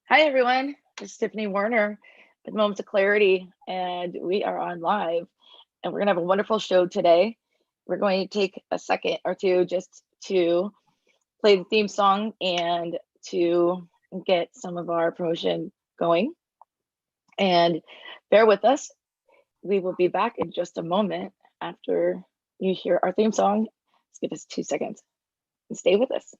Hi, everyone. This is Tiffany Werhner with Moments of Clarity, and we are on live. And we're going to have a wonderful show today. We're going to take a second or two just to play the theme song and to get some of our promotion going. And bear with us. We will be back in just a moment after you hear our theme song. Let's give us 2 seconds and stay with us.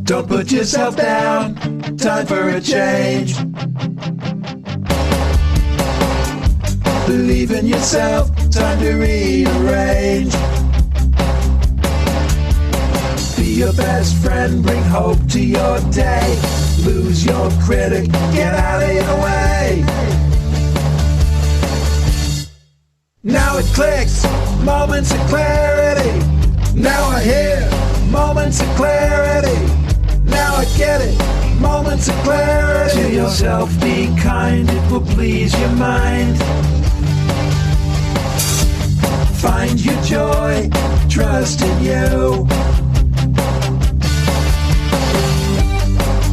Don't put yourself down, time for a change. Believe in yourself, time to rearrange. Be your best friend, bring hope to your day. Lose your critic, get out of your way. Now it clicks, moments of clarity. Now I hear moments of clarity. Now I get it, moments of clarity. To yourself be kind, it will please your mind. Find your joy, trust in you.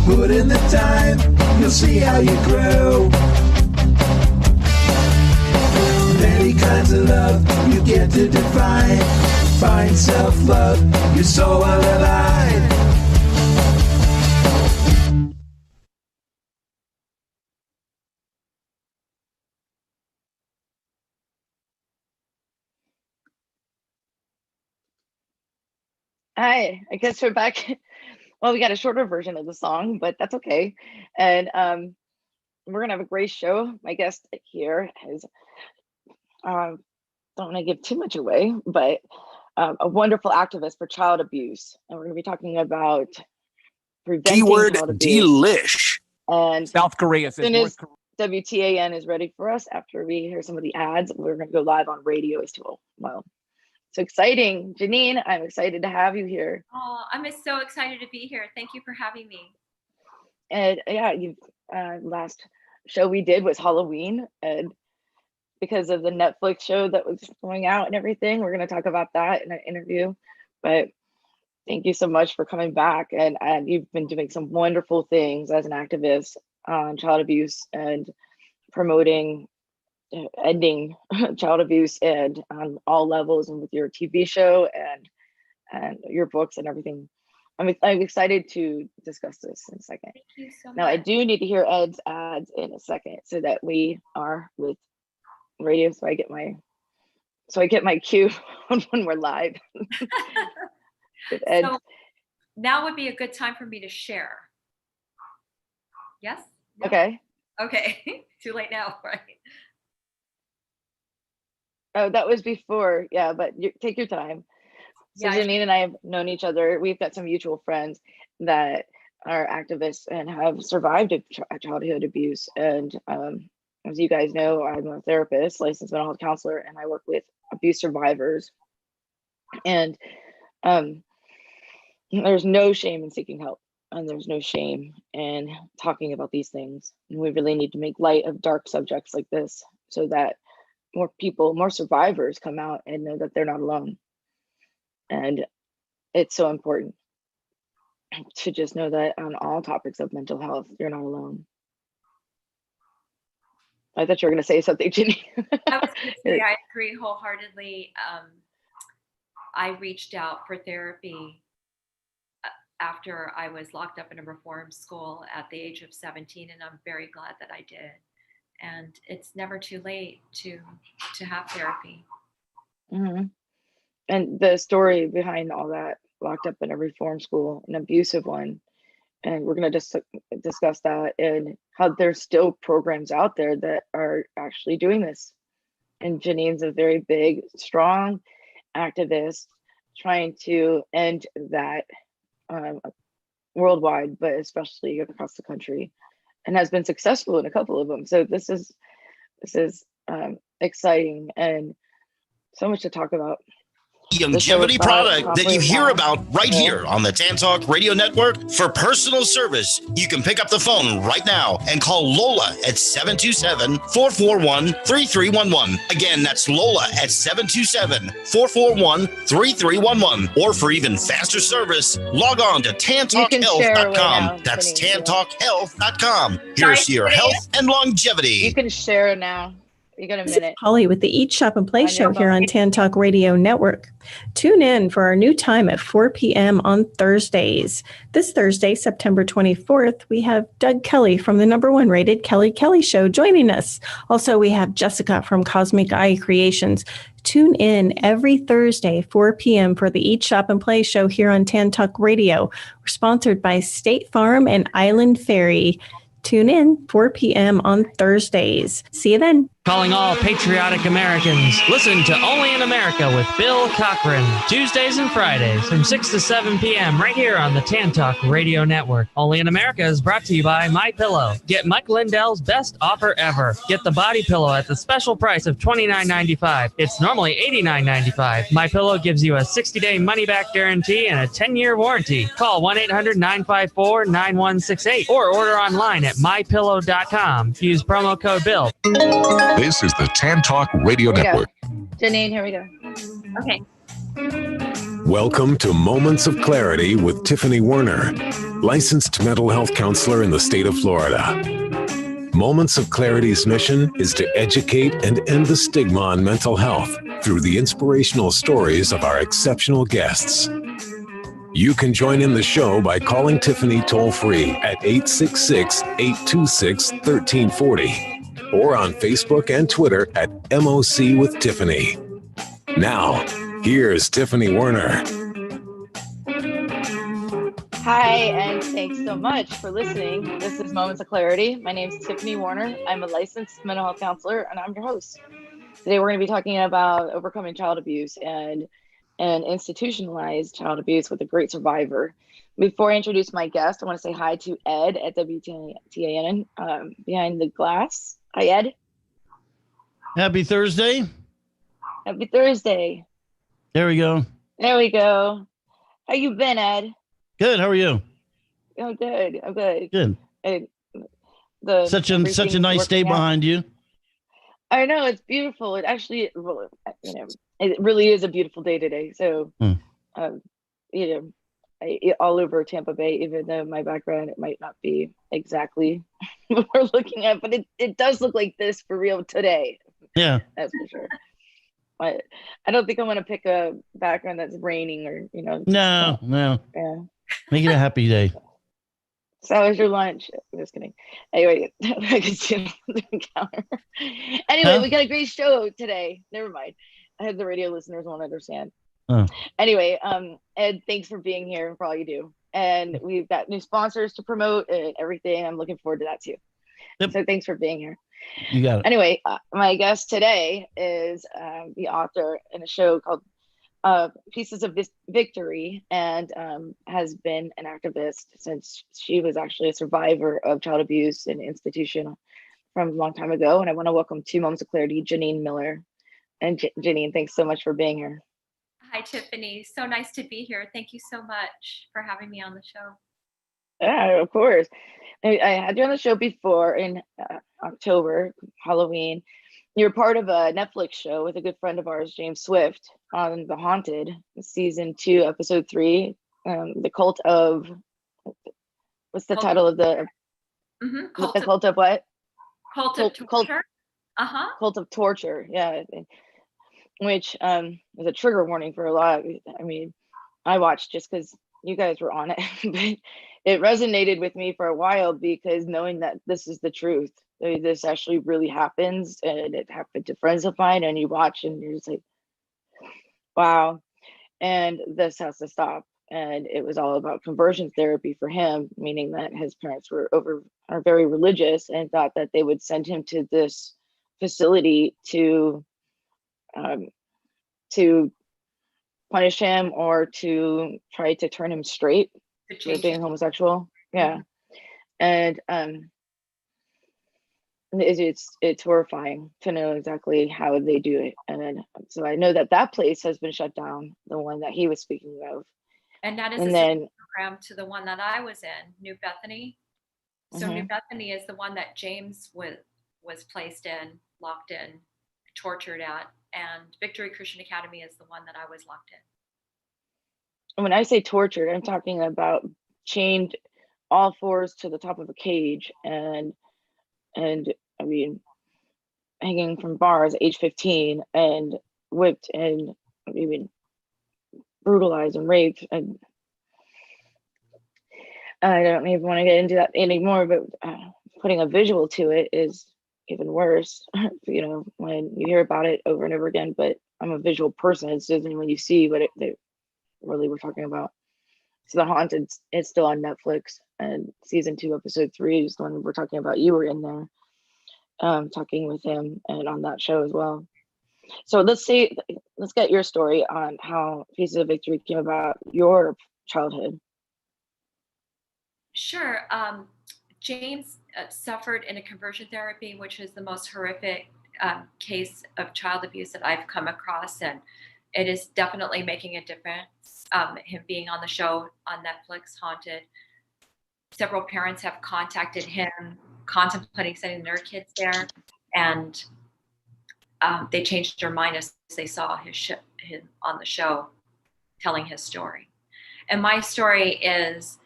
Put in the time, you'll see how you grow. Many kinds of love you get to define. Find self-love, you're so alive. Hi, I guess we're back. Well, we got a shorter version of the song, but that's okay. And we're gonna have a great show. My guest here is, don't want to give too much away, but a wonderful activist for child abuse. And we're gonna be talking about preventing Keyword child abuse. delish. And South Korea as says soon North as Korea. WTAN is ready for us, after we hear some of the ads, we're gonna go live on radio as well. So exciting. Jeneen, I'm excited to have you here. Oh, I'm so excited to be here. Thank you for having me. And yeah, you last show we did was Halloween, and because of the Netflix show that was going out and everything, we're going to talk about that in an interview. But thank you so much for coming back, and you've been doing some wonderful things as an activist on child abuse and promoting ending child abuse and on all levels, and with your TV show and your books and everything. I'm excited to discuss this in a second. Thank you so much. Now, I do need to hear Ed's ads in a second so that we are with radio, so I get my cue when we're live. With Ed. So now would be a good time for me to share. Yes? No? Okay. Okay. Too late now, right? Oh, that was before. Yeah, but take your time. So Yeah, Jeneen and I have known each other. We've got some mutual friends that are activists and have survived childhood abuse. And as you guys know, I'm a therapist, licensed mental health counselor, and I work with abuse survivors. And there's no shame in seeking help, and there's no shame in talking about these things. And we really need to make light of dark subjects like this so that more people, more survivors come out and know that they're not alone. And it's so important to just know that on all topics of mental health, you're not alone. I thought you were going to say something, Jenny. I was going to say I agree wholeheartedly. I reached out for therapy after I was locked up in a reform school at the age of 17, and I'm very glad that I did. And it's never too late to have therapy. Mm-hmm. And the story behind all that, locked up in a reform school, an abusive one, and we're going to just discuss that and how there's still programs out there that are actually doing this. And Jeneen's a very big, strong activist trying to end that worldwide, but especially across the country, and has been successful in a couple of them. So this is exciting, and So much to talk about. Longevity product that you hear about right here on the Tan Talk Radio Network for personal service. You can pick up the phone right now and call Lola at 727-441-3311. Again, that's Lola at 727-441-3311. Or for even faster service, log on to tantalkhealth.com. That's tantalkhealth.com. Here's your health and longevity. You can share now. You got a minute. Holly with the Eat, Shop, and Play show here on Tan Talk Radio Network. Tune in for our new time at 4 p.m. on Thursdays. This Thursday, September 24th, we have Doug Kelly from the #1 rated Kelly Kelly Show joining us. Also, we have Jessica from Cosmic Eye Creations. Tune in every Thursday, 4 p.m. for the Eat, Shop, and Play show here on Tan Talk Radio. We're sponsored by State Farm and Island Ferry. Tune in 4 p.m. on Thursdays. See you then. Calling all patriotic Americans, listen to Only in America with Bill Cochran, Tuesdays and Fridays from 6 to 7 p.m. right here on the Tan Talk Radio Network. Only in America is brought to you by MyPillow. Get Mike Lindell's best offer ever. Get the body pillow at the special price of $29.95. It's normally $89.95. MyPillow gives you a 60-day money-back guarantee and a 10-year warranty. Call 1-800-954-9168 or order online at mypillow.com. Use promo code BILL. This is the Tan Talk Radio Network. Jeneen, here we go. Okay. Welcome to Moments of Clarity with Tiffany Werhner, licensed mental health counselor in the state of Florida. Moments of Clarity's mission is to educate and end the stigma on mental health through the inspirational stories of our exceptional guests. You can join in the show by calling Tiffany toll-free at 866-826-1340. or on Facebook and Twitter at MOCwithTiffany. Now, here's Tiffany Werhner. Hi, and thanks so much for listening. This is Moments of Clarity. My name is Tiffany Werhner. I'm a licensed mental health counselor, and I'm your host. Today, we're going to be talking about overcoming child abuse and institutionalized child abuse with a great survivor. Before I introduce my guest, I want to say hi to Ed at WTAN behind the glass. Hi, Ed. Happy Thursday. Happy Thursday. There we go. There we go. How you been, Ed? Good. How are you? Oh, good. I'm good. Good. Such a nice day behind you. I know, it's beautiful. It actually, it really is a beautiful day today. So, all over Tampa Bay, even though my background, it might not be exactly what we're looking at, but it does look like this for real today. Yeah. That's for sure. But I don't think I'm going to pick a background that's raining or, No. Yeah. Make it a happy day. So how was your lunch? I'm just kidding. Anyway, I can see the encounter. Anyway, we got a great show today. Never mind. I hope the radio listeners won't understand. Anyway, Ed, thanks for being here and for all you do. And we've got new sponsors to promote and everything. I'm looking forward to that too. Yep. So thanks for being here. You got it. Anyway, my guest today is the author in a show called Pieces of Victory, and has been an activist since she was actually a survivor of child abuse in institution from a long time ago. And I want to welcome to Moments of Clarity, Jeneen Miller. And Jeneen, thanks so much for being here. Hi, Tiffany. So nice to be here. Thank you so much for having me on the show. Yeah, of course. I had you on the show before in October, Halloween. You're part of a Netflix show with a good friend of ours, James Swift, on The Haunted, season 2, episode 3, the cult of, what's the title of the, cult of what? Cult of torture. Cult of torture, yeah. Which is a trigger warning for a lot. I mean, I watched just because you guys were on it, but it resonated with me for a while because knowing that this is the truth, this actually really happens, and it happened to friends of mine, and you watch and you're just like, wow, and this has to stop. And it was all about conversion therapy for him, meaning that his parents are very religious and thought that they would send him to this facility to punish him or to try to turn him straight for being homosexual. Yeah. And it's horrifying to know exactly how they do it. And so I know that place has been shut down, the one that he was speaking of. And that is a program to the one that I was in, New Bethany. So New Bethany is the one that James was placed in, locked in, tortured at, and Victory Christian Academy is the one that I was locked in. When I say tortured, I'm talking about chained all fours to the top of a cage and I mean, hanging from bars age 15 and whipped and even brutalized and raped. And I don't even want to get into that anymore, but putting a visual to it is even worse, you know, when you hear about it over and over again. But I'm a visual person. It's just when you see what they really were talking about. So The Haunted is still on Netflix, and season 2, episode 3 is the one we're talking about. You were in there talking with him and on that show as well. So let's get your story on how Pieces of Victory came about your childhood. Sure. James suffered in a conversion therapy, which is the most horrific case of child abuse that I've come across, and it is definitely making a difference. Him being on the show on Netflix, Haunted. Several parents have contacted him, contemplating sending their kids there, and they changed their mind as they saw him on the show telling his story. And my story is,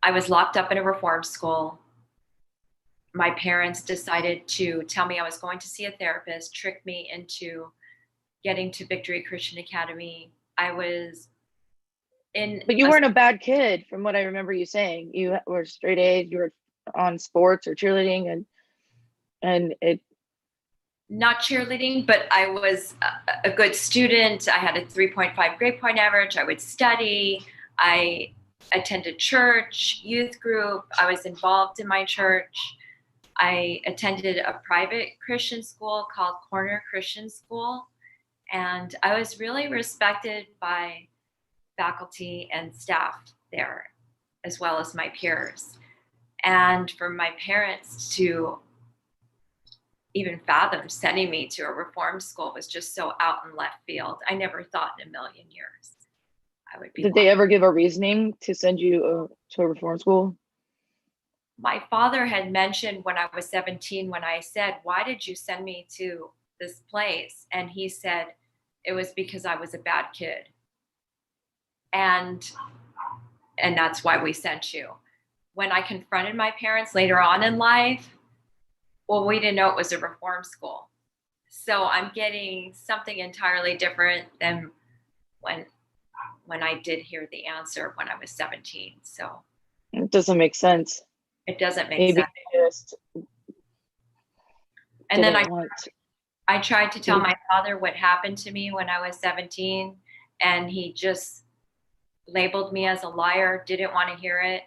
I was locked up in a reform school. My parents decided to tell me I was going to see a therapist, trick me into getting to Victory Christian Academy. I was in. But you weren't a bad kid, from what I remember you saying. You were straight A's. You were on sports or cheerleading, and it. Not cheerleading, but I was a good student. I had a 3.5 grade point average. I would study. I attended church, youth group. I was involved in my church. I attended a private Christian school called Corner Christian School. And I was really respected by faculty and staff there, as well as my peers. And for my parents to even fathom sending me to a reform school was just so out in left field. I never thought in a million years I would be. Did they ever give a reasoning to send you to a reform school? My father had mentioned when I was 17, when I said, "Why did you send me to this place?" And he said, "It was because I was a bad kid. And that's why we sent you." When I confronted my parents later on in life, well, we didn't know it was a reform school. So I'm getting something entirely different than when I did hear the answer when I was 17. So it doesn't make sense. It doesn't make sense. And then I tried to tell my father what happened to me when I was 17, and he just labeled me as a liar, didn't want to hear it.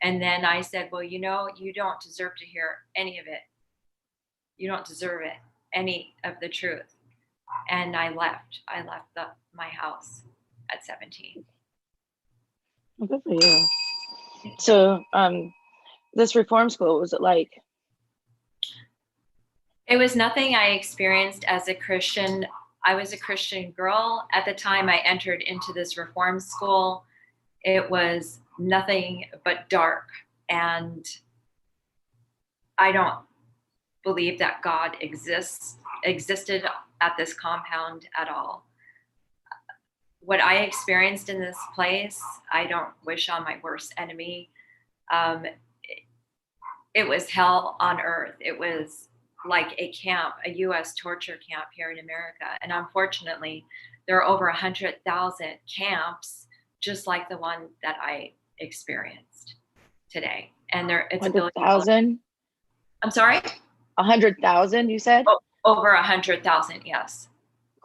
And then I said, "Well, you know, you don't deserve to hear any of it. You don't deserve it, any of the truth." And I left. I left my house at 17. Well, good for you. So this reform school, what was it like? It was nothing I experienced as a Christian. I was a Christian girl at the time I entered into this reform school. It was nothing but dark. And I don't believe that God existed at this compound at all. What I experienced in this place, I don't wish on my worst enemy. It was hell on earth. It was like a camp, a U.S. torture camp here in America. And unfortunately, there are over 100,000 camps just like the one that I experienced today. And it's 100,000? I'm sorry? 100,000, you said? Oh, over 100,000, yes.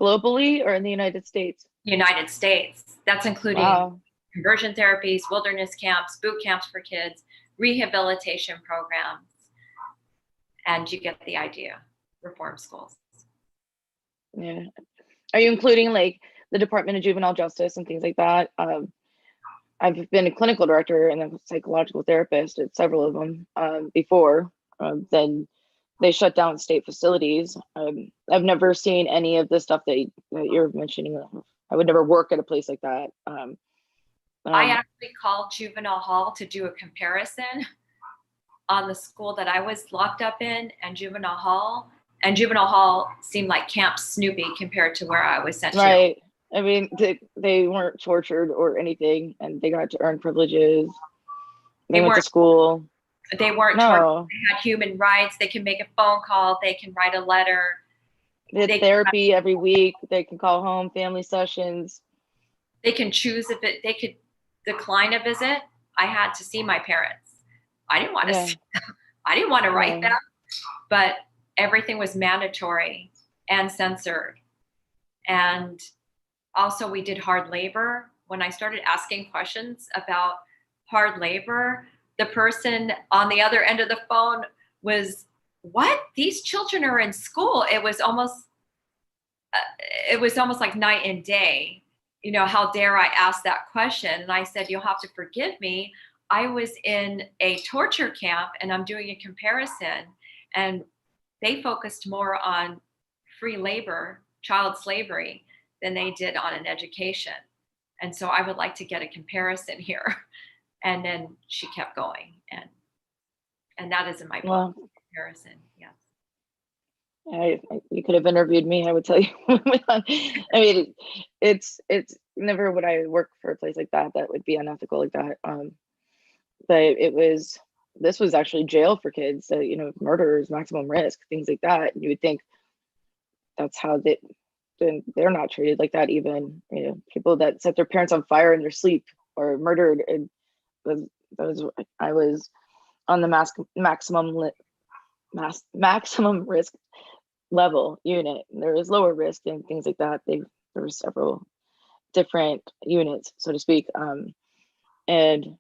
Globally or in the United States? United States. That's including conversion therapies, wilderness camps, boot camps for kids, rehabilitation programs. And you get the idea, reform schools. Yeah. Are you including like the Department of Juvenile Justice and things like that? I've been a clinical director and a psychological therapist at several of them before. Then they shut down state facilities. I've never seen any of the stuff that you're mentioning. I would never work at a place like that. I actually called juvenile hall to do a comparison on the school that I was locked up in and juvenile hall. And juvenile hall seemed like Camp Snoopy compared to where I was sent to. Right. I mean, they weren't tortured or anything, and they got to earn privileges. They went to school. They weren't tortured. They had human rights. They can make a phone call. They can write a letter. They had therapy every week. They can call home, family sessions. They can choose they could decline a visit. I had to see my parents. I didn't want to see them. I didn't want to write them, but everything was mandatory and censored. And also we did hard labor. When I started asking questions about hard labor, the person on the other end of the phone was, what? These children are in school. It was almost like night and day. You know, how dare I ask that question? And I said, you'll have to forgive me. I was in a torture camp and I'm doing a comparison, and they focused more on free labor, child slavery, than they did on an education. And so I would like to get a comparison here. And then she kept going. And that is in my book, comparison. Yes. You could have interviewed me, I would tell you. I mean, it's never would I work for a place like that would be unethical like that. But this was actually jail for kids, so, you know, murderers, maximum risk, things like that. And you would think that's how they're not treated like that. Even, you know, people that set their parents on fire in their sleep or murdered. I was on the maximum risk level unit. There was lower risk and things like that. There were several different units, so to speak, and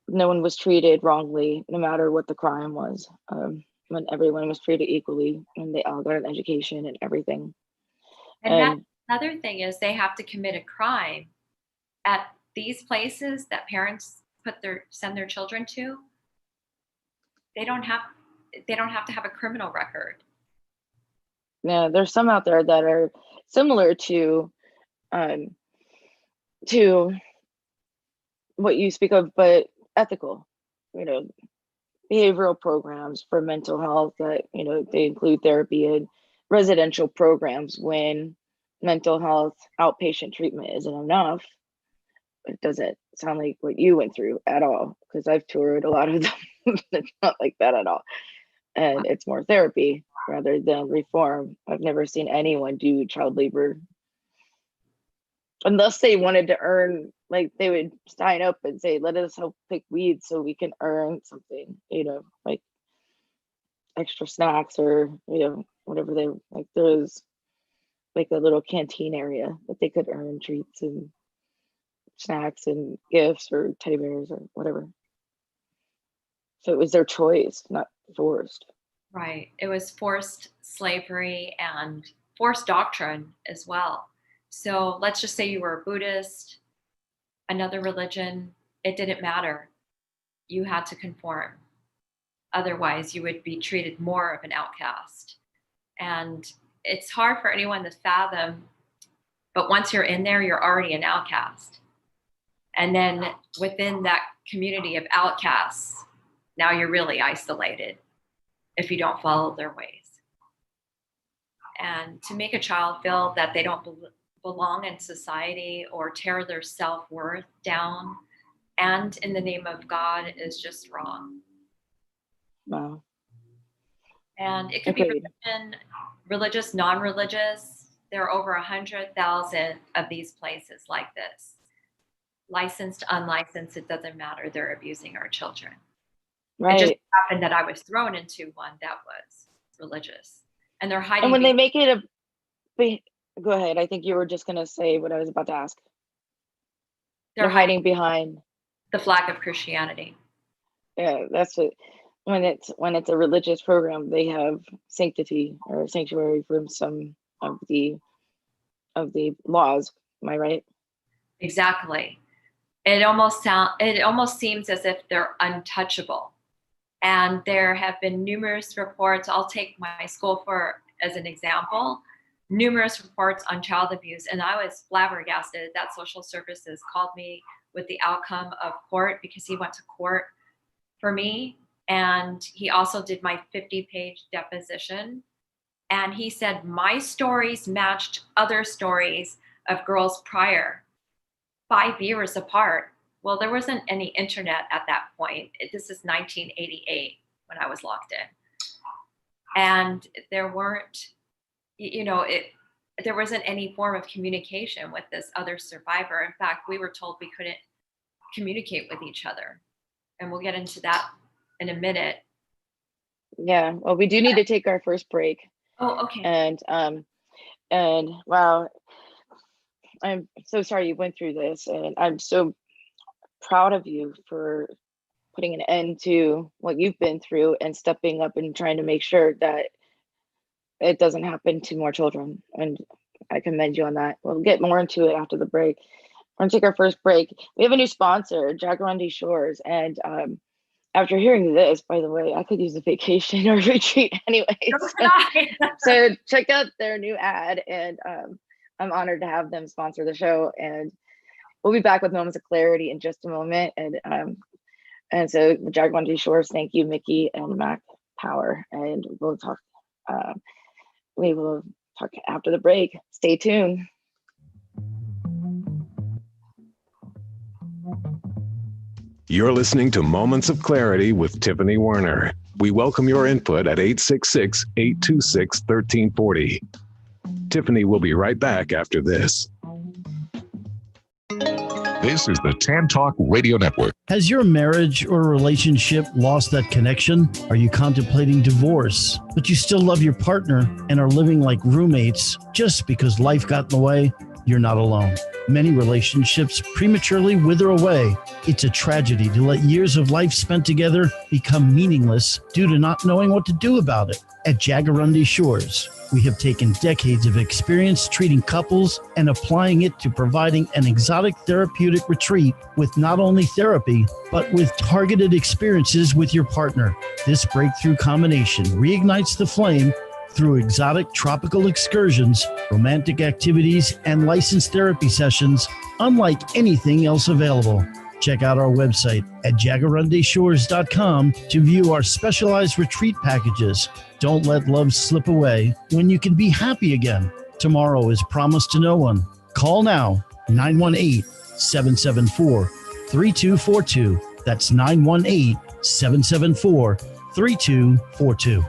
no one was treated wrongly, no matter what the crime was. When everyone was treated equally, and they all got an education and everything. And another thing is, they have to commit a crime at these places that parents send their children to. They don't have to have a criminal record. Yeah, there's some out there that are similar to what you speak of, but ethical. You know, behavioral programs for mental health that, you know, they include therapy and residential programs when mental health outpatient treatment isn't enough. It doesn't sound like what you went through at all, because I've toured a lot of them. It's not like that at all. And it's more therapy rather than reform. I've never seen anyone do child labor unless they wanted to earn, like they would sign up and say, let us help pick weeds so we can earn something, you know, like extra snacks or, you know, whatever they like. There was like a little canteen area that they could earn treats and snacks and gifts or teddy bears or whatever. So it was their choice, not forced. Right. It was forced slavery and forced doctrine as well. So let's just say you were a Buddhist, another religion, it didn't matter. You had to conform. Otherwise, you would be treated more of an outcast. And it's hard for anyone to fathom, but once you're in there, you're already an outcast. And then within that community of outcasts, now you're really isolated if you don't follow their ways. And to make a child feel that they don't belong in society or tear their self-worth down and in the name of God is just wrong. Wow. And it could be religious, non-religious. There are over 100,000 of these places like this. Licensed, unlicensed, it doesn't matter. They're abusing our children. Right. It just happened that I was thrown into one that was religious. And they're hiding. And when they make it go ahead. I think you were just going to say what I was about to ask. They're hiding behind the flag of Christianity. Yeah, that's what, when it's a religious program, they have sanctity or sanctuary from some of the laws. Am I right? Exactly. It almost seems as if they're untouchable. And there have been numerous reports. I'll take my school as an example, numerous reports on child abuse. And I was flabbergasted that social services called me with the outcome of court, because he went to court for me. And he also did my 50-page deposition. And he said my stories matched other stories of girls prior, 5 years apart. Well, there wasn't any internet at that point. This is 1988 when I was locked in. And there weren't, there wasn't any form of communication with this other survivor. In fact, we were told we couldn't communicate with each other. And we'll get into that in a minute. Yeah, well, we do need to take our first break. Oh, okay. And wow, I'm so sorry you went through this, and I'm so proud of you for putting an end to what you've been through and stepping up and trying to make sure that it doesn't happen to more children. And I commend you on that. We'll get more into it after the break. We're gonna take our first break. We have a new sponsor, Jaguarundi Shores, and after hearing this, by the way, I could use a vacation or retreat anyway. So check out their new ad, and I'm honored to have them sponsor the show. And we'll be back with Moments of Clarity in just a moment. And so Jaguarundi Shores, thank you, Mickey and Mac Power. And we'll talk. We will talk after the break. Stay tuned. You're listening to Moments of Clarity with Tiffany Werhner. We welcome your input at 866-826-1340. Tiffany will be right back after this. This is the Tan Talk Radio Network. Has your marriage or relationship lost that connection? Are you contemplating divorce, but you still love your partner and are living like roommates just because life got in the way? You're not alone. Many relationships prematurely wither away. It's a tragedy to let years of life spent together become meaningless due to not knowing what to do about it. At Jaguarundi Shores, we have taken decades of experience treating couples and applying it to providing an exotic therapeutic retreat with not only therapy, but with targeted experiences with your partner. This breakthrough combination reignites the flame through exotic tropical excursions, romantic activities, and licensed therapy sessions unlike anything else available. Check out our website at jaguarundishores.com to view our specialized retreat packages. Don't let love slip away when you can be happy again. Tomorrow is promised to no one. Call now, 918-774-3242. That's 918-774-3242.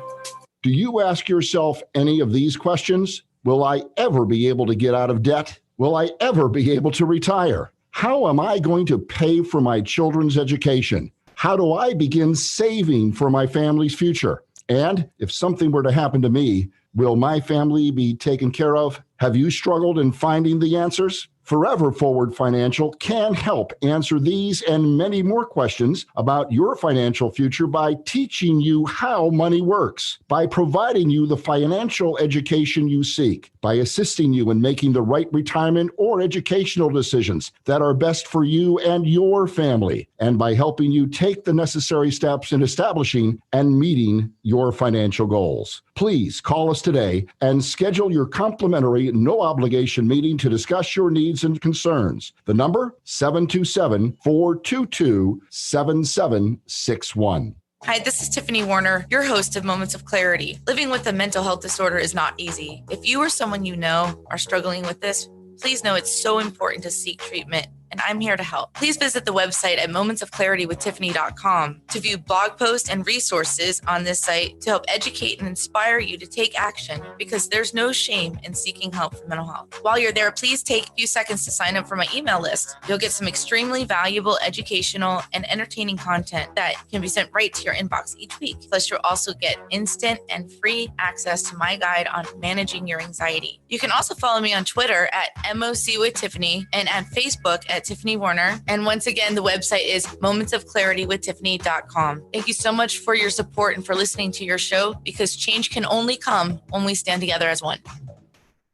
Do you ask yourself any of these questions? Will I ever be able to get out of debt? Will I ever be able to retire? How am I going to pay for my children's education? How do I begin saving for my family's future? And if something were to happen to me, will my family be taken care of? Have you struggled in finding the answers? Forever Forward Financial can help answer these and many more questions about your financial future by teaching you how money works, by providing you the financial education you seek, by assisting you in making the right retirement or educational decisions that are best for you and your family, and by helping you take the necessary steps in establishing and meeting your financial goals. Please call us today and schedule your complimentary, no-obligation meeting to discuss your needs and concerns. The number, 727-422-7761. Hi, this is Tiffany Werhner, your host of Moments of Clarity. Living with a mental health disorder is not easy. If you or someone you know are struggling with this, please know it's so important to seek treatment, and I'm here to help. Please visit the website at momentsofclaritywithtiffany.com to view blog posts and resources on this site to help educate and inspire you to take action, because there's no shame in seeking help for mental health. While you're there, please take a few seconds to sign up for my email list. You'll get some extremely valuable educational and entertaining content that can be sent right to your inbox each week. Plus, you'll also get instant and free access to my guide on managing your anxiety. You can also follow me on Twitter at MOCwithTiffany and at Facebook at Tiffany Werhner. And once again, the website is momentsofclaritywithtiffany.com. Thank you so much for your support and for listening to your show, because change can only come when we stand together as one.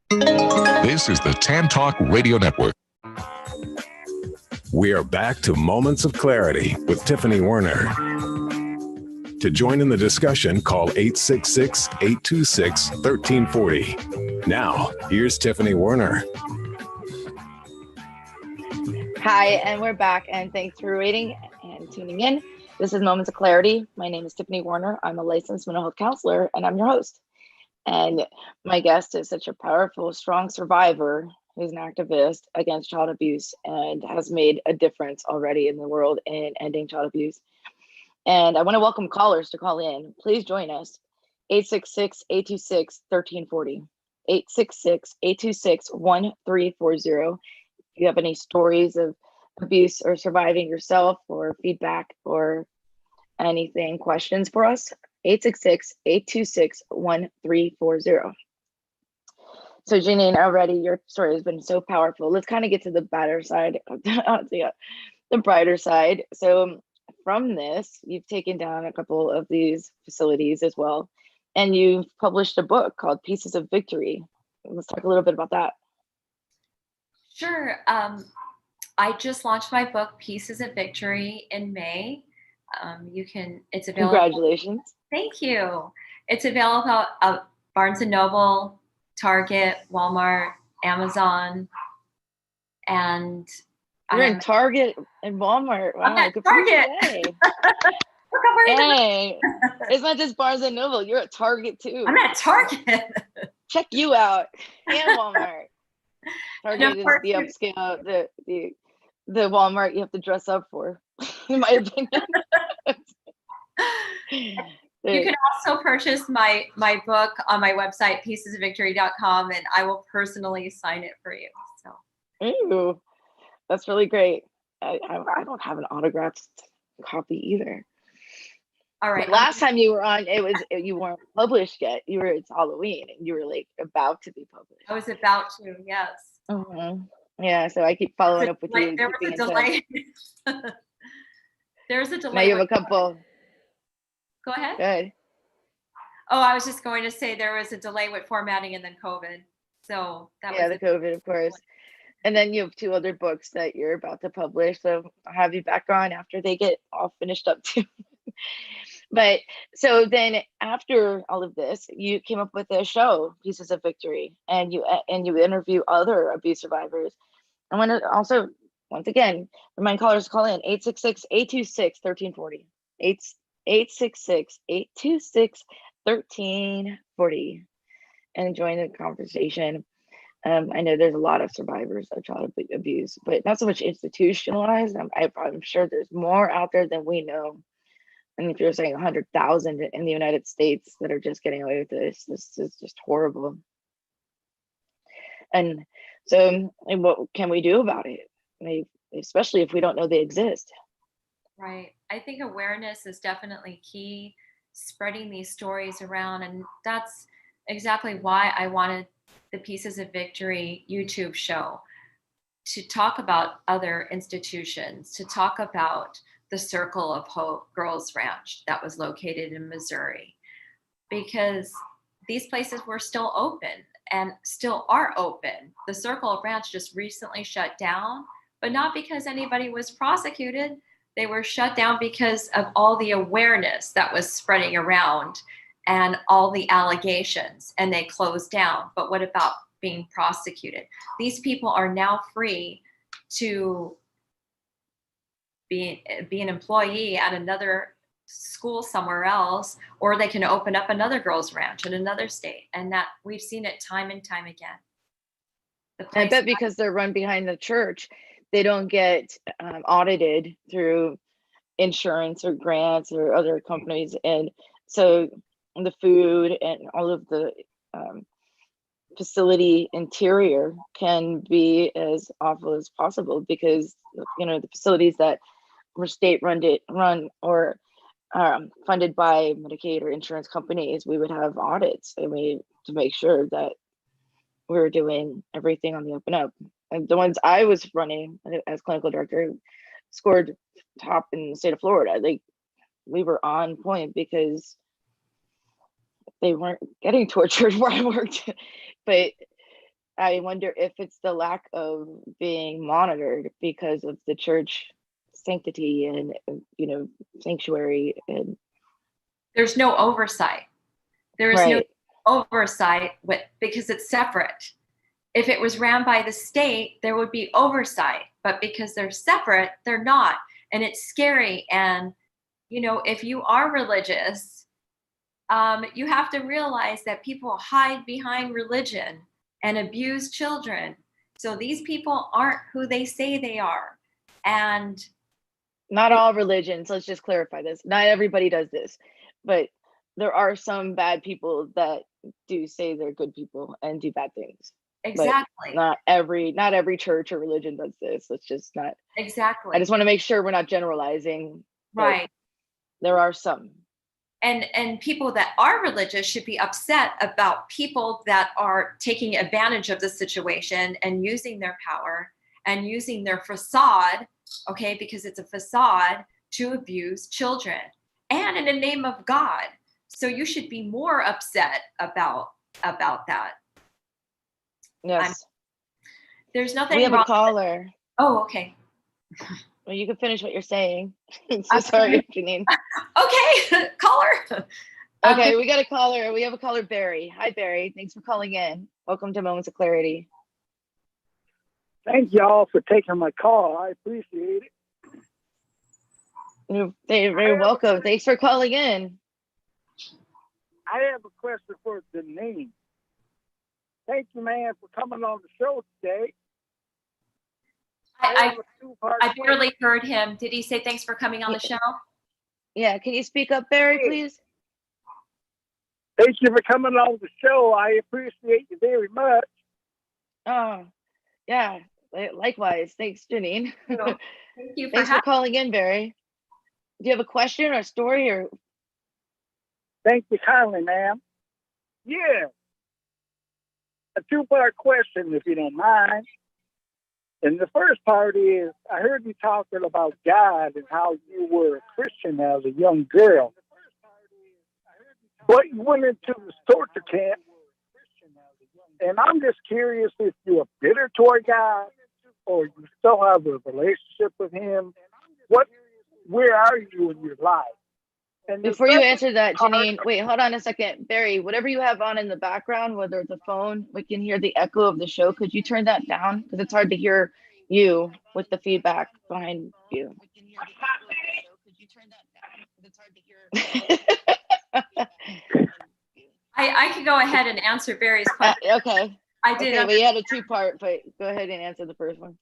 This is the Tan Talk Radio Network. We are back to Moments of Clarity with Tiffany Werhner. To join in the discussion, call 866-826-1340. Now, here's Tiffany Werhner. Hi, and we're back, and thanks for waiting and tuning in. This is Moments of Clarity. My name is Tiffany Werhner. I'm a licensed mental health counselor, and I'm your host. And my guest is such a powerful, strong survivor who's an activist against child abuse and has made a difference already in the world in ending child abuse. And I want to welcome callers to call in. Please join us. 866-826-1340. 866-826-1340. If you have any stories of abuse or surviving yourself, or feedback or anything, questions for us, 866-826-1340. So Jeneen, already your story has been so powerful. Let's kind of get to the better side, the brighter side. So from this, you've taken down a couple of these facilities as well, and you've published a book called Pieces of Victory. Let's talk a little bit about that. Sure. I just launched my book, Pieces of Victory, in May. It's available. Congratulations. Thank you. It's available at Barnes & Noble, Target, Walmart, Amazon, and you're in Target and Walmart. Wow, I'm at Target. Hey, it's not just Barnes & Noble. You're at Target too. I'm at Target. Check you out. And Walmart. Target is the upscale, the Walmart you have to dress up for, in my opinion. You can also purchase my book on my website, piecesofvictory.com, and I will personally sign it for you. So, ooh, that's really great. I don't have an autographed copy either. All right. But last time you were on, you weren't published yet. It's Halloween, and you were like about to be published. I was about to, yes. Mm-hmm. Yeah, so I keep following up with you. There was a delay. There's a delay. Now you have a couple. Go ahead. Good. Oh, I was just going to say there was a delay with formatting and then COVID. So that was the COVID, of course. And then you have 2 other books that you're about to publish. So I'll have you back on after they get all finished up too. But so then after all of this, you came up with a show, Pieces of Victory, and you interview other abuse survivors. I want to also, once again, remind callers to call in 866-826-1340. 866-826-1340 and join the conversation. I know there's a lot of survivors of child abuse, but not so much institutionalized. I'm sure there's more out there than we know. And if you're saying 100,000 in the United States that are just getting away with this is just horrible. And so, what can we do about it? Especially if we don't know they exist. Right. I think awareness is definitely key, spreading these stories around. And that's exactly why I wanted the Pieces of Victory YouTube show, to talk about other institutions, to talk about the Circle of Hope Girls Ranch that was located in Missouri, because these places were still open and still are open. The Circle of Ranch just recently shut down, but not because anybody was prosecuted. They were shut down because of all the awareness that was spreading around and all the allegations, and they closed down. But what about being prosecuted? These people are now free to be an employee at another school somewhere else, or they can open up another girls' ranch in another state. And that we've seen it time and time again. I bet because they're run behind the church, they don't get audited through insurance or grants or other companies. And so the food and all of the facility interior can be as awful as possible, because the facilities that were state run or funded by Medicaid or insurance companies, we would have audits, to make sure that we were doing everything on the up and up. And the ones I was running as clinical director scored top in the state of Florida. We were on point because they weren't getting tortured where I worked. But I wonder if it's the lack of being monitored because of the church sanctity and sanctuary, and There's no oversight. There is no oversight because it's separate. If it was ran by the state, there would be oversight, but because they're separate, they're not. And it's scary. And, if you are religious, you have to realize that people hide behind religion and abuse children. So these people aren't who they say they are. And not all religions, let's just clarify this. Not everybody does this, but there are some bad people that do say they're good people and do bad things. Exactly. But not every church or religion does this. Let's just not. Exactly. I just want to make sure we're not generalizing. Right. There are some. And people that are religious should be upset about people that are taking advantage of the situation and using their power and using their facade, okay, because it's a facade, to abuse children and in the name of God. So you should be more upset about that. Yes. There's nothing we have wrong a caller. Oh, okay. Well, you can finish what you're saying. So sorry, Jeneen. Okay, caller. Okay, we got a caller. We have a caller, Barry. Hi, Barry. Thanks for calling in. Welcome to Moments of Clarity. Thank y'all for taking my call. I appreciate it. You're very welcome. Thanks for calling in. I have a question for Jeneen. Thank you, man, for coming on the show today. I barely heard him. Did he say thanks for coming on the show? Yeah, can you speak up, Barry, please? Thank you for coming on the show. I appreciate you very much. Oh, yeah, likewise. Thanks, Jeneen. Thank you Thanks for calling in, Barry. Do you have a question or a story? Or? Thank you kindly, ma'am. Yeah. A two-part question, if you don't mind. And the first part is, I heard you talking about God and how you were a Christian as a young girl. But you went into the torture camp. And I'm just curious if you're bitter toward God or you still have a relationship with him. Where are you in your life? And before you answer that, Jeneen, wait, hold on a second. Barry, whatever you have on in the background, whether it's a phone, we can hear the echo of the show. Could you turn that down? Because it's hard to hear you with the feedback behind you. I can go ahead and answer Barry's question. Okay. I did. Okay, we had a two-part, but go ahead and answer the first one.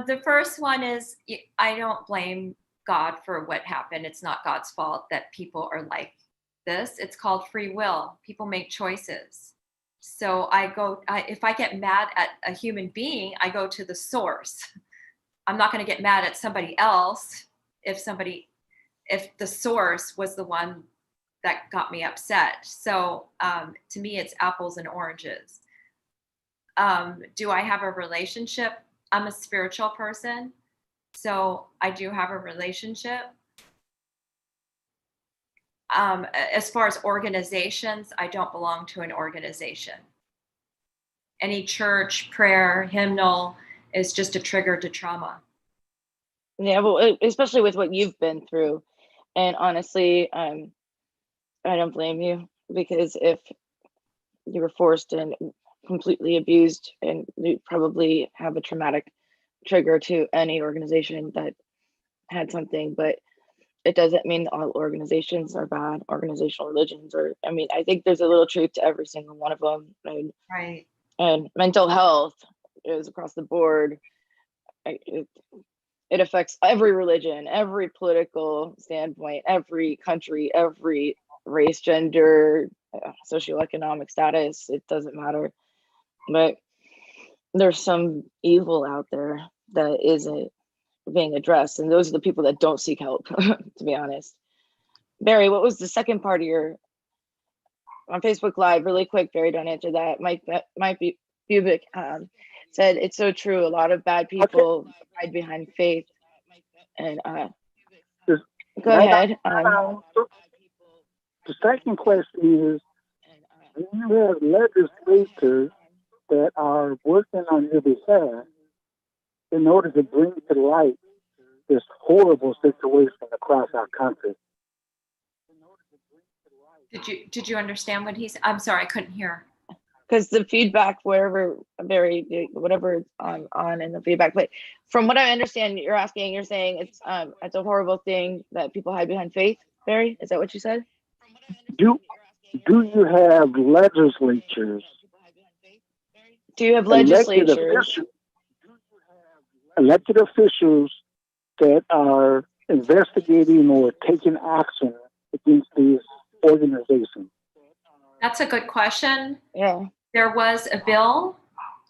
The first one is, I don't blame God for what happened. It's not God's fault that people are like this. It's called free will. People make choices. So if I get mad at a human being, I go to the source. I'm not going to get mad at somebody else if the source was the one that got me upset. So to me, it's apples and oranges. Do I have a relationship? I'm a spiritual person. So I do have a relationship. As far as organizations, I don't belong to an organization. Any church, prayer, hymnal is just a trigger to trauma. Yeah, well, especially with what you've been through. And honestly, I don't blame you, because if you were forced and completely abused, and you probably have a traumatic trigger to any organization that had something, but it doesn't mean all organizations are bad. Organizational religions I think there's a little truth to every single one of them. And, right. And mental health is across the board. It affects every religion, every political standpoint, every country, every race, gender, socioeconomic status. It doesn't matter. But there's some evil out there that isn't being addressed, and those are the people that don't seek help. To be honest. Barry, what was the second part of your on Facebook Live? Really quick, Barry, don't answer that. Might be Pubic said it's so true. A lot of bad people hide behind faith. And go ahead. The second question is, do you have legislators that are working on your behalf in order to bring to light this horrible situation across our country? Did you understand what he's? I'm sorry, I couldn't hear. Because the feedback, whatever is on in the feedback, but from what I understand, you're saying it's a horrible thing that people hide behind faith. Barry, is that what you said? Do you have legislatures? Do you have legislatures? Elected officials that are investigating or taking action against these organizations? That's a good question. Yeah. There was a bill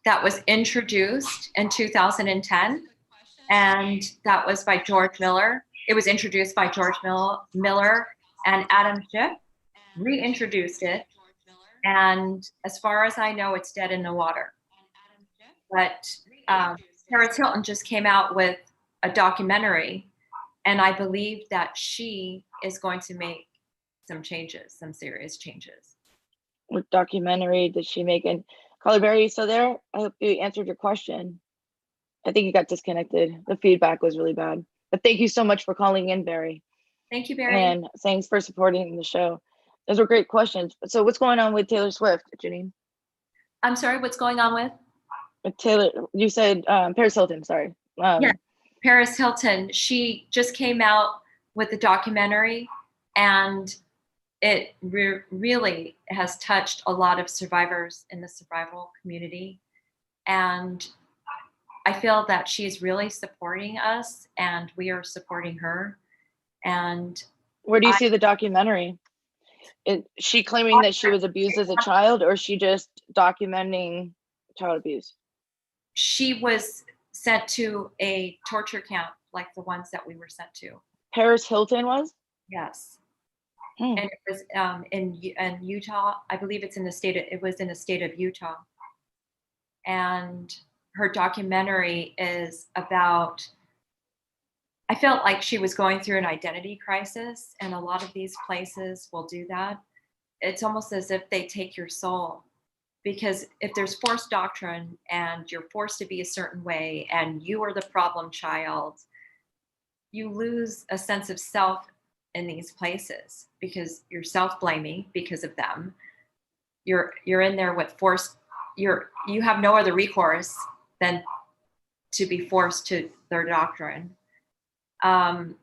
that was introduced in 2010, and that was by George Miller. It was introduced by George Miller, and Adam Schiff reintroduced it. And as far as I know, it's dead in the water. But Paris Hilton just came out with a documentary, and I believe that she is going to make some changes, some serious changes. What documentary did she make? And Carly Barry, you still there? I hope you answered your question. I think you got disconnected. The feedback was really bad. But thank you so much for calling in, Barry. Thank you, Barry. And thanks for supporting the show. Those were great questions. So what's going on with Taylor Swift, Jeneen? I'm sorry, what's going on with? Taylor, you said Paris Hilton, sorry. Yeah, Paris Hilton. She just came out with a documentary, and it really has touched a lot of survivors in the survival community. And I feel that she's really supporting us, and we are supporting her. And where do you see the documentary? Is she claiming that she was abused as a child, or is she just documenting child abuse? She was sent to a torture camp like the ones that we were sent to. Paris Hilton was? Yes. And it was in Utah. I believe it was in the state of Utah. And her documentary is about, I felt like she was going through an identity crisis, and a lot of these places will do that. It's almost as if they take your soul, because if there's forced doctrine and you're forced to be a certain way and you are the problem child, you lose a sense of self in these places because you're self-blaming because of them. You're in there with forced, you have no other recourse than to be forced to their doctrine. And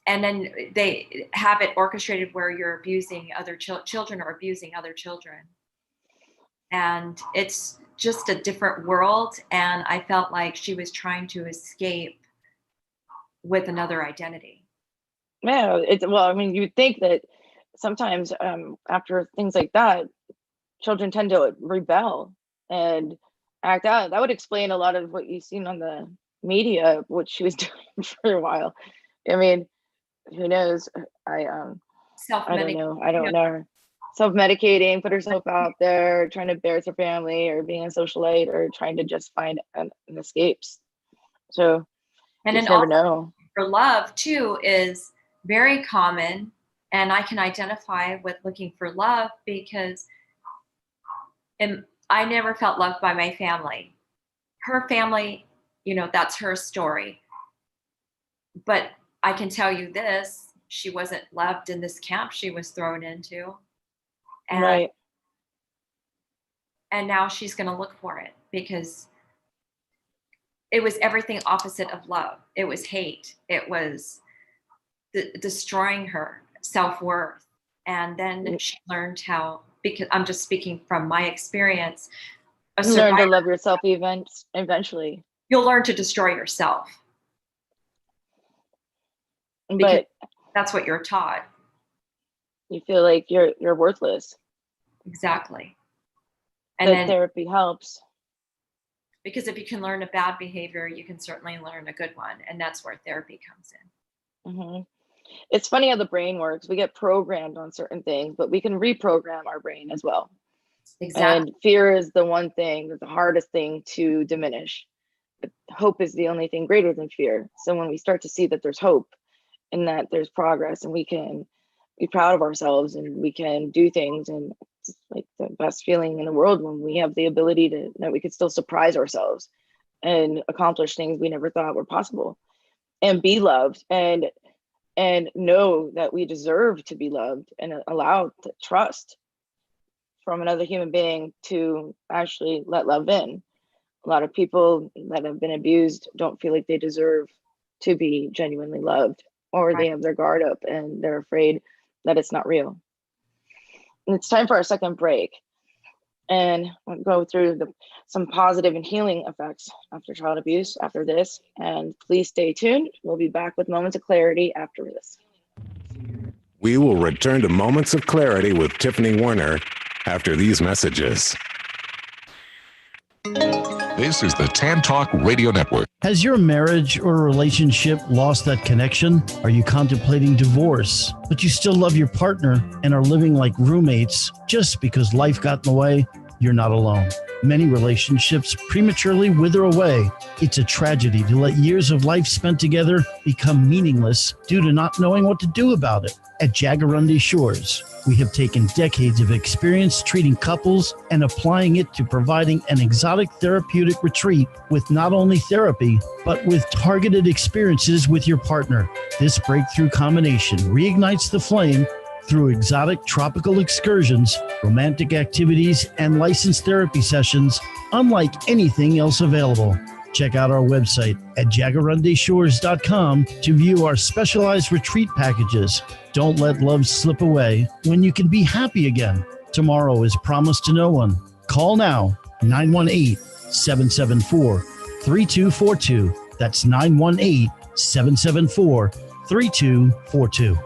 then they have it orchestrated where you're abusing other children or abusing other children. And it's just a different world. And I felt like she was trying to escape with another identity. Yeah, you'd think that sometimes after things like that, children tend to rebel and act out. That would explain a lot of what you've seen on the media, what she was doing for a while. I mean, who knows? I don't know. Self-medicating, put herself out there, trying to embarrass her family, or being a socialite, or trying to just find an escapes. So, and you never know. For love too is very common, and I can identify with looking for love because I never felt loved by my family. Her family, that's her story. But I can tell you this, she wasn't loved in this camp she was thrown into. And, right. And now she's going to look for it because it was everything opposite of love. It was hate. It was destroying her self-worth. And then she learned how, because I'm just speaking from my experience. You learn to love yourself eventually. You'll learn to destroy yourself. But that's what you're taught. You feel like you're worthless. Exactly. And then therapy helps. Because if you can learn a bad behavior, you can certainly learn a good one. And that's where therapy comes in. Mm-hmm. It's funny how the brain works. We get programmed on certain things, but we can reprogram our brain as well. Exactly. And fear is the one thing that's the hardest thing to diminish. But hope is the only thing greater than fear. So when we start to see that there's hope and that there's progress and we can be proud of ourselves and we can do things, and it's like the best feeling in the world when we have the ability that we could still surprise ourselves and accomplish things we never thought were possible and be loved. And and know that we deserve to be loved and allowed to trust from another human being to actually let love in. A lot of people that have been abused don't feel like they deserve to be genuinely loved, or they have their guard up and they're afraid that it's not real. And it's time for our second break. And we'll go through some positive and healing effects after child abuse after this. And please stay tuned. We'll be back with Moments of Clarity after this. We will return to Moments of Clarity with Tiffany Werhner after these messages. This is the Tan Talk Radio Network. Has your marriage or relationship lost that connection? Are you contemplating divorce, but you still love your partner and are living like roommates just because life got in the way? You're not alone. Many relationships prematurely wither away. It's a tragedy to let years of life spent together become meaningless due to not knowing what to do about it. At Jaguarundi Shores, we have taken decades of experience treating couples and applying it to providing an exotic therapeutic retreat with not only therapy, but with targeted experiences with your partner. This breakthrough combination reignites the flame through exotic tropical excursions, romantic activities, and licensed therapy sessions unlike anything else available. Check out our website at jaguarundishores.com to view our specialized retreat packages. Don't let love slip away when you can be happy again. Tomorrow is promised to no one. Call now, 918-774-3242. That's 918-774-3242.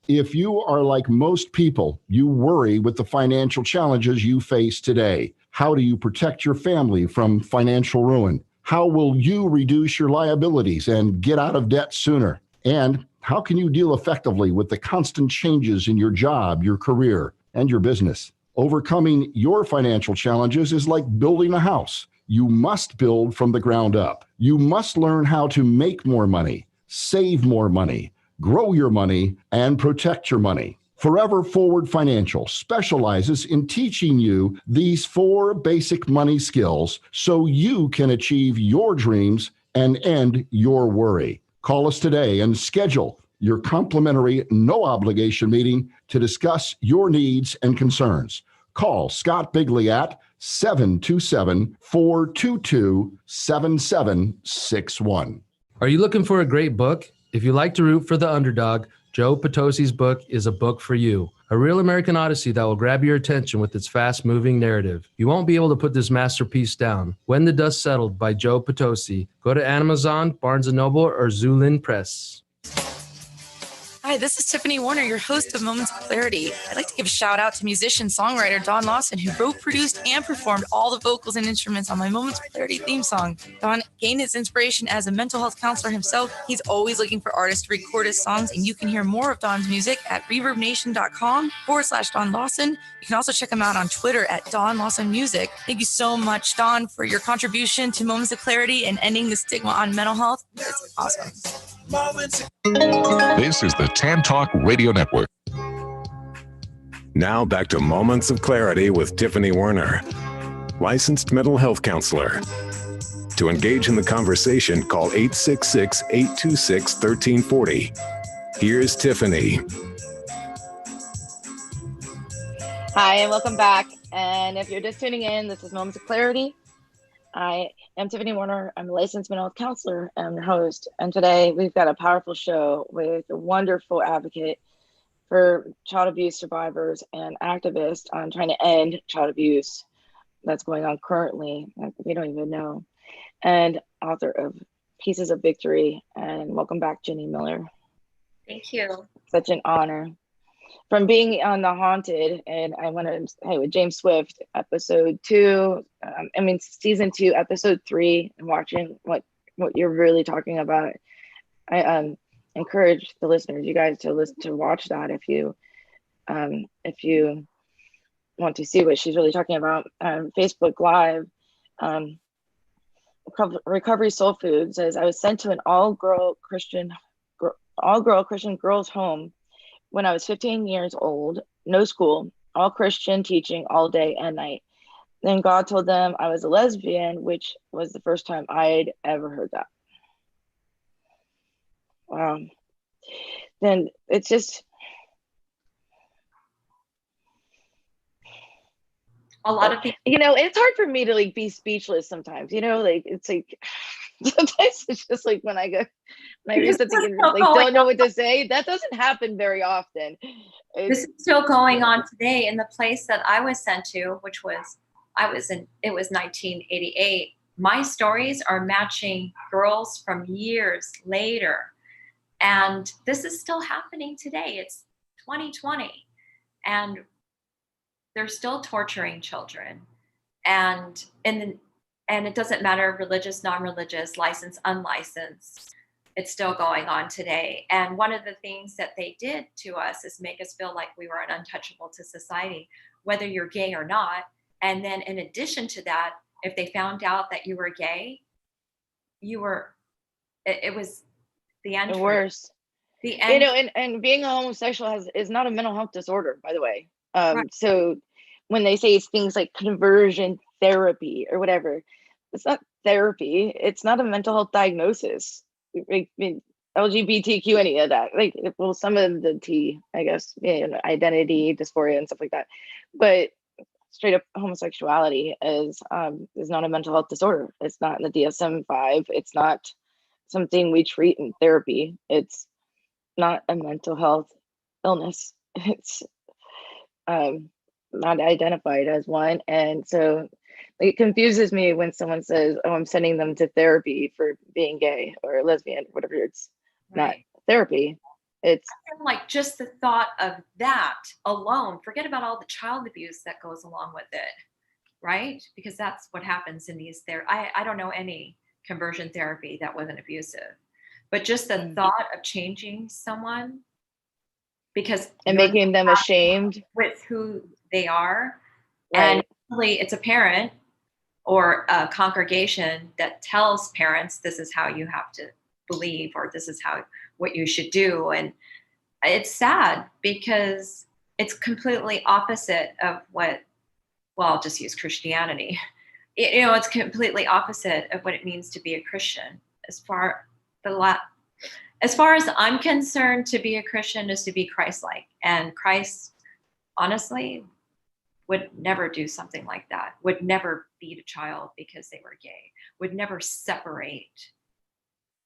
If you are like most people, you worry with the financial challenges you face today. How do you protect your family from financial ruin? How will you reduce your liabilities and get out of debt sooner? And how can you deal effectively with the constant changes in your job, your career, and your business? Overcoming your financial challenges is like building a house. You must build from the ground up. You must learn how to make more money, save more money, grow your money, and protect your money. Forever Forward Financial specializes in teaching you these 4 basic money skills so you can achieve your dreams and end your worry. Call us today and schedule your complimentary, no-obligation meeting to discuss your needs and concerns. Call Scott Bigley at 727-422-7761. Are you looking for a great book? If you like to root for the underdog, Joe Potosi's book is a book for you. A real American Odyssey that will grab your attention with its fast-moving narrative. You won't be able to put this masterpiece down. When the Dust Settled by Joe Potosi. Go to Amazon, Barnes & Noble, or Zulin Press. Hi, this is Tiffany Werhner, your host of Moments of Clarity. I'd like to give a shout out to musician, songwriter Don Lawson, who wrote, produced, and performed all the vocals and instruments on my Moments of Clarity theme song. Don gained his inspiration as a mental health counselor himself. He's always looking for artists to record his songs, and you can hear more of Don's music at reverbnation.com/Don Lawson. You can also check him out on Twitter at Don Lawson Music. Thank you so much, Don, for your contribution to Moments of Clarity and ending the stigma on mental health. It's awesome. This is the Tan Talk Radio Network. Now back to Moments of Clarity with Tiffany Werhner, licensed mental health counselor. To engage in the conversation, call 866-826-1340. Here's Tiffany. Hi, and welcome back. And if you're just tuning in, this is Moments of Clarity. I am Tiffany Werhner. I'm a licensed mental health counselor and your host. And today we've got a powerful show with a wonderful advocate for child abuse survivors and activists on trying to end child abuse that's going on currently. We don't even know. And author of Pieces of Victory. And welcome back, Jeneen Miller. Thank you. Such an honor. From being on The Haunted, and I want to say with James Swift, episode 2, season 2, episode 3, and watching what you're really talking about. I encourage the listeners, you guys, to watch that if you want to see what she's really talking about. Facebook Live, Recovery Soul Food says, I was sent to an all-girl Christian girls' home when I was 15 years old, no school, all Christian teaching all day and night. Then God told them I was a lesbian, which was the first time I'd ever heard that. Wow. And it's just a lot of people, it's hard for me to like be speechless sometimes, like it's like sometimes it's just like when I read something and like don't know what to say. That doesn't happen very often. This is still going on today in the place that I was sent to, which was it was 1988. My stories are matching girls from years later. And this is still happening today. It's 2020. And they're still torturing children. And it doesn't matter, religious, non-religious, licensed, unlicensed. It's still going on today. And one of the things that they did to us is make us feel like we were an untouchable to society, whether you're gay or not. And then in addition to that, if they found out that you were gay, it was the end. The worst. The end. And being a homosexual is not a mental health disorder, by the way. Right. So when they say it's things like conversion therapy or whatever, it's not therapy. It's not a mental health diagnosis. I mean, LGBTQ, any of that. Like, well, some of the T, I guess, identity, dysphoria, and stuff like that. But straight up homosexuality is not a mental health disorder. It's not in the DSM-5. It's not something we treat in therapy. It's not a mental health illness. It's not identified as one. And so it confuses me when someone says, oh, I'm sending them to therapy for being gay or lesbian, whatever. It's not therapy. It's like just the thought of that alone, forget about all the child abuse that goes along with it, right? Because that's what happens in these I don't know any conversion therapy that wasn't abusive, but just the thought of changing someone because and making them ashamed with who they are. Right. And really it's a parent or a congregation that tells parents this is how you have to believe, or this is what you should do. And it's sad because it's completely opposite of I'll just use Christianity. It's completely opposite of what it means to be a Christian. As far as I'm concerned, to be a Christian is to be Christ-like. And Christ, honestly, would never do something like that, would never beat a child because they were gay, would never separate.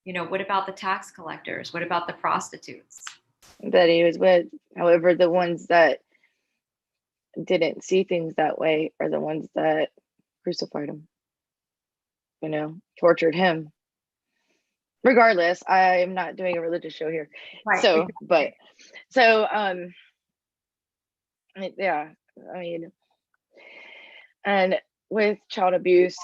What about the tax collectors? What about the prostitutes that he was with? However, the ones that didn't see things that way are the ones that crucified him, tortured him. Regardless, I'm not doing a religious show here. Right. Yeah, I mean, and with child abuse,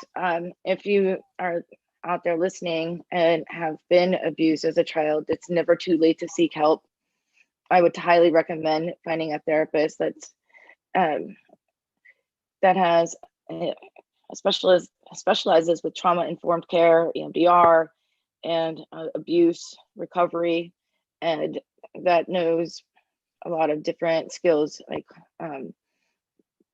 if you are out there listening and have been abused as a child, it's never too late to seek help. I would highly recommend finding a therapist that has specializes with trauma-informed care, EMDR, and abuse recovery, and that knows a lot of different skills like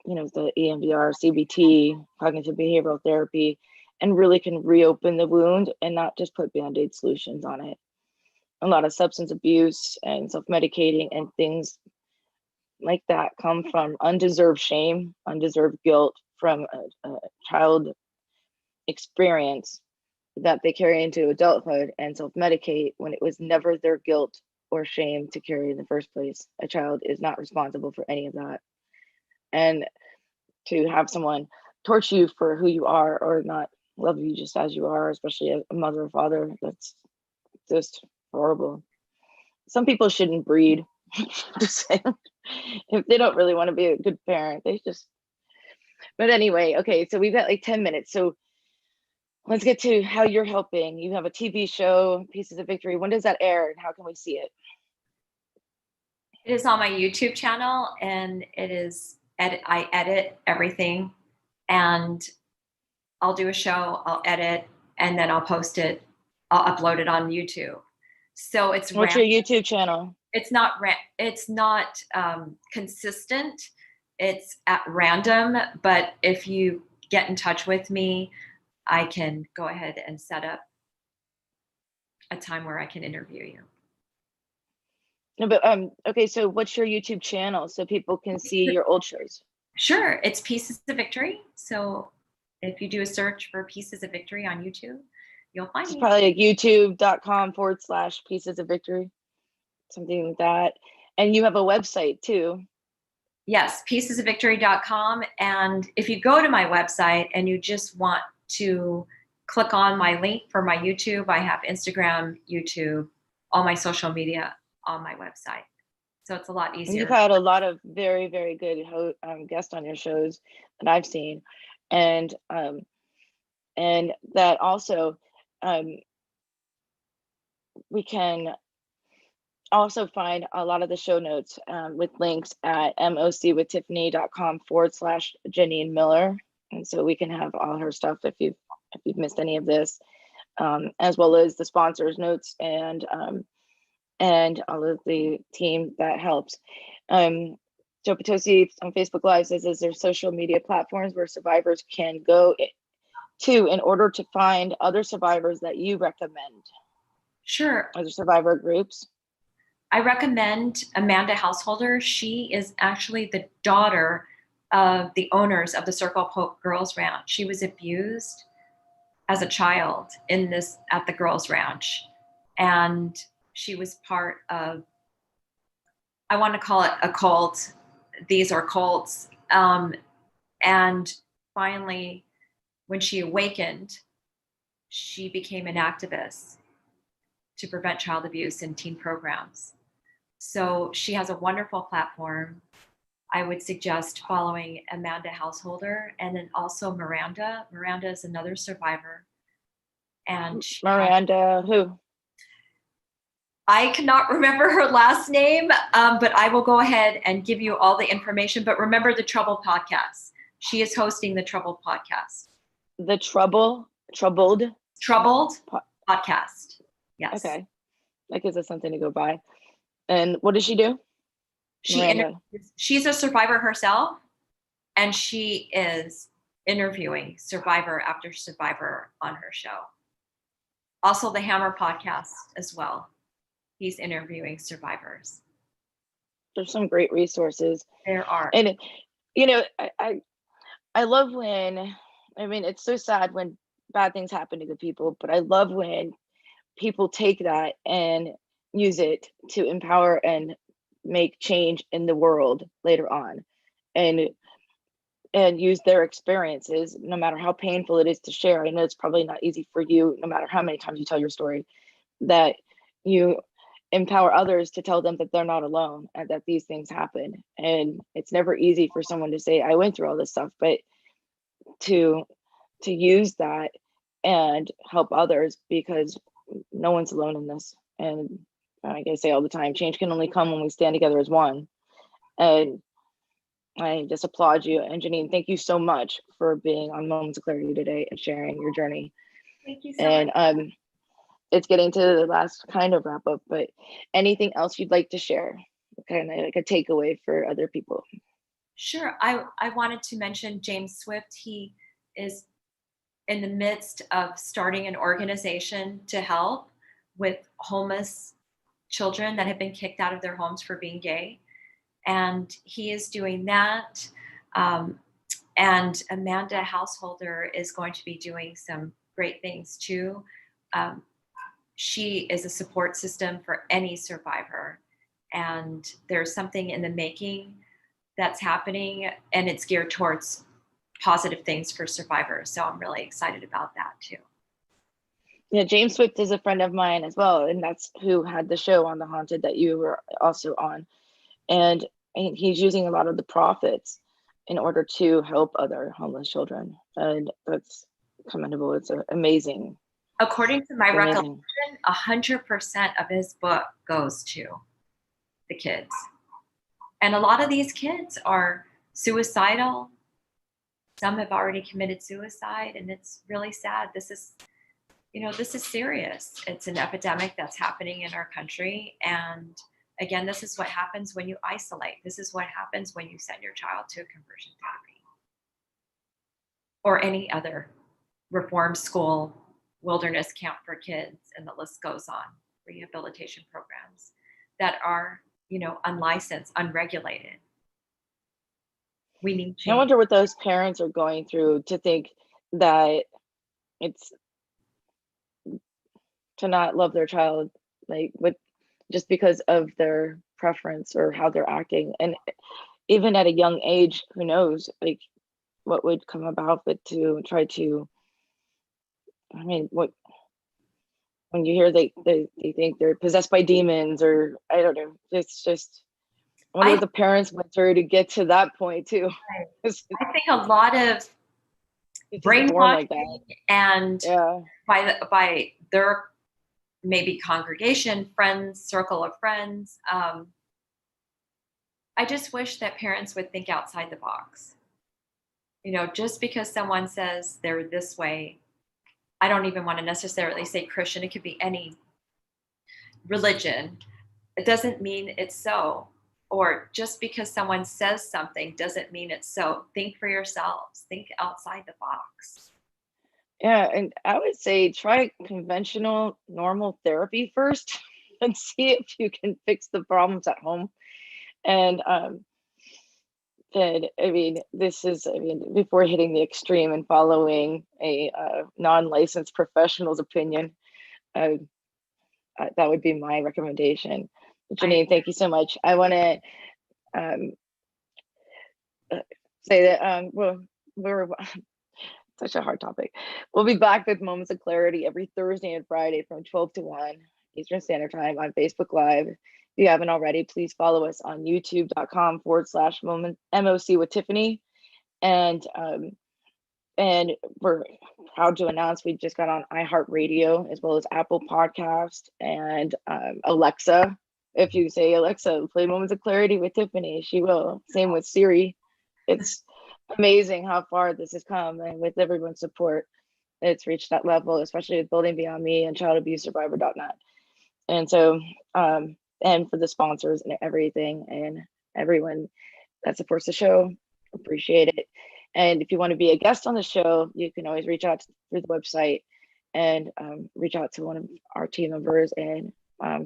the EMDR, CBT, cognitive behavioral therapy, and really can reopen the wound and not just put Band-Aid solutions on it. A lot of substance abuse and self-medicating and things like that come from undeserved shame, undeserved guilt from a child experience that they carry into adulthood and self-medicate when it was never their guilt or shame to carry in the first place. A child is not responsible for any of that. And to have someone torture you for who you are or not love you just as you are, especially a mother or father, that's just horrible. Some people shouldn't breed. Just saying. If they don't really want to be a good parent, but anyway, okay, so we've got like 10 minutes. So let's get to how you're helping. You have a TV show, Pieces of Victory. When does that air and how can we see it? It is on my YouTube channel, and I edit everything, and I'll do a show, I'll edit, and then I'll post it. I'll upload it on YouTube. So it's what's your YouTube channel? It's not consistent. It's at random, but if you get in touch with me, I can go ahead and set up a time where I can interview you. No, but okay, so what's your YouTube channel so people can see your old shows? Sure, it's Pieces of Victory. So if you do a search for Pieces of Victory on YouTube, you'll find It's me. probably like youtube.com/Pieces of Victory, something like that. And you have a website too. Yes, piecesofvictory.com. And if you go to my website and you just want to click on my link for my YouTube, I have Instagram, YouTube, all my social media on my website. So it's a lot easier. You've had a lot of very, very good guests on your shows that I've seen. And that also, we can also find a lot of the show notes with links at MOCwithTiffany.com/Jeneen Miller. And so we can have all her stuff if you've missed any of this, as well as the sponsors notes and all of the team that helps. Joe Potosi on Facebook Live says, is there social media platforms where survivors can go to in order to find other survivors that you recommend? Sure. Other survivor groups? I recommend Amanda Householder. She is actually the daughter of the owners of the Circle Poke Girls Ranch. She was abused as a child at the Girls Ranch. And she was part of, I want to call it a cult. These are cults. And finally, when she awakened, she became an activist to prevent child abuse in teen programs. So she has a wonderful platform. I would suggest following Amanda Householder, and then also Miranda. Miranda is another survivor. And Miranda, who? I cannot remember her last name, but I will go ahead and give you all the information. But remember the Trouble podcast. She is hosting the Trouble podcast. The Troubled podcast. Yes. Okay. That gives us something to go by. And what does she do? She's a survivor herself, and she is interviewing survivor after survivor on her show. Also the Hammer podcast as well. He's interviewing survivors. There's some great resources. There are. And, I love when, it's so sad when bad things happen to good people, but I love when people take that and use it to empower and make change in the world later on, and use their experiences, no matter how painful it is to share. I know it's probably not easy for you, no matter how many times you tell your story, that you empower others to tell them that they're not alone and that these things happen. And it's never easy for someone to say, I went through all this stuff, but to use that and help others, because no one's alone in this. And like I say all the time, change can only come when we stand together as one. And I just applaud you. And Jeneen, thank you so much for being on Moments of Clarity today and sharing your journey. Thank you so much. It's getting to the last kind of wrap up, but anything else you'd like to share? Kind of like a takeaway for other people. Sure. I wanted to mention James Swift. He is in the midst of starting an organization to help with homeless children that have been kicked out of their homes for being gay. And he is doing that. And Amanda Householder is going to be doing some great things too. She is a support system for any survivor. And there's something in the making that's happening, and it's geared towards positive things for survivors. So I'm really excited about that too. Yeah, James Swift is a friend of mine as well, and that's who had the show on The Haunted that you were also on. And he's using a lot of the profits in order to help other homeless children, and that's commendable. It's amazing. According to my recollection, 100% of his book goes to the kids. And a lot of these kids are suicidal. Some have already committed suicide, and it's really sad. This is serious. It's an epidemic that's happening in our country. And again, this is what happens when you isolate. This is what happens when you send your child to a conversion therapy or any other reform school, wilderness camp for kids, and the list goes on, rehabilitation programs. that are, unlicensed, unregulated. We need change. I wonder what those parents are going through to think that it's to not love their child, like just because of their preference or how they're acting. And even at a young age, who knows, like what would come about, but to try to, when you hear they think they're possessed by demons, or I don't know, it's just, I wonder what the parents went through to get to that point too. I think a lot of brainwashing like and by their maybe congregation, friends, circle of friends. I just wish that parents would think outside the box. Just because someone says they're this way, I don't even want to necessarily say Christian, it could be any religion. It doesn't mean it's so. Or just because someone says something doesn't mean it's so. Think for yourselves. Think outside the box. Yeah, and I would say try conventional, normal therapy first and see if you can fix the problems at home. And then, before hitting the extreme and following a non-licensed professional's opinion, that would be my recommendation. Jeneen, thank you so much. I want to say that we're such a hard topic. We'll be back with Moments of Clarity every Thursday and Friday from 12 to 1 Eastern Standard Time on Facebook Live. If you haven't already, please follow us on youtube.com/MOCwithTiffany. And we're proud to announce we just got on iHeartRadio as well as Apple Podcast and Alexa. If you say, Alexa, play Moments of Clarity with Tiffany, she will. Same with Siri. It's amazing how far this has come, and with everyone's support, it's reached that level, especially with Building Beyond Me and ChildAbuseSurvivor.net. And so, and for the sponsors and everything, and everyone that supports the show, appreciate it. And if you want to be a guest on the show, you can always reach out through the website and reach out to one of our team members and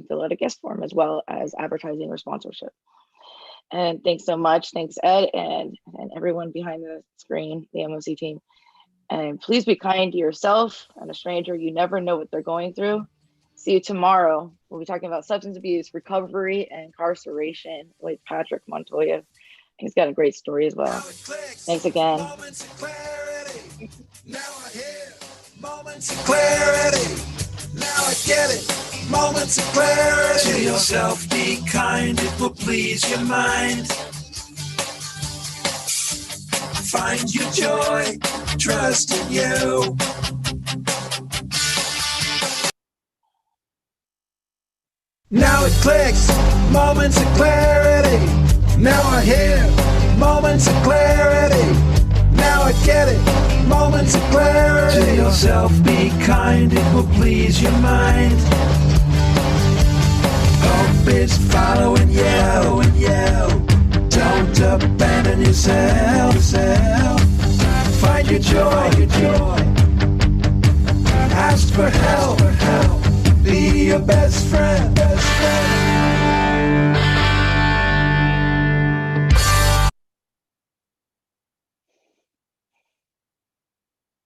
fill out a guest form, as well as advertising or sponsorship. And thanks so much. Thanks, Ed, and everyone behind the screen, the MOC team. And please be kind to yourself and a stranger. You never know what they're going through. See you tomorrow. We'll be talking about substance abuse, recovery, and incarceration with Patrick Montoya. He's got a great story as well. Thanks again. Moments of clarity. Now I hear moments of clarity. Now I get it. Moments of clarity. To yourself, be kind. It will please your mind. Find your joy. Trust in you. Now it clicks. Moments of clarity. Now I hear moments of clarity. Now I get it. Moments of clarity. To yourself, be kind. It will please your mind. Hope is following you. Don't abandon yourself. Find your joy. Ask for help. Be your best friend.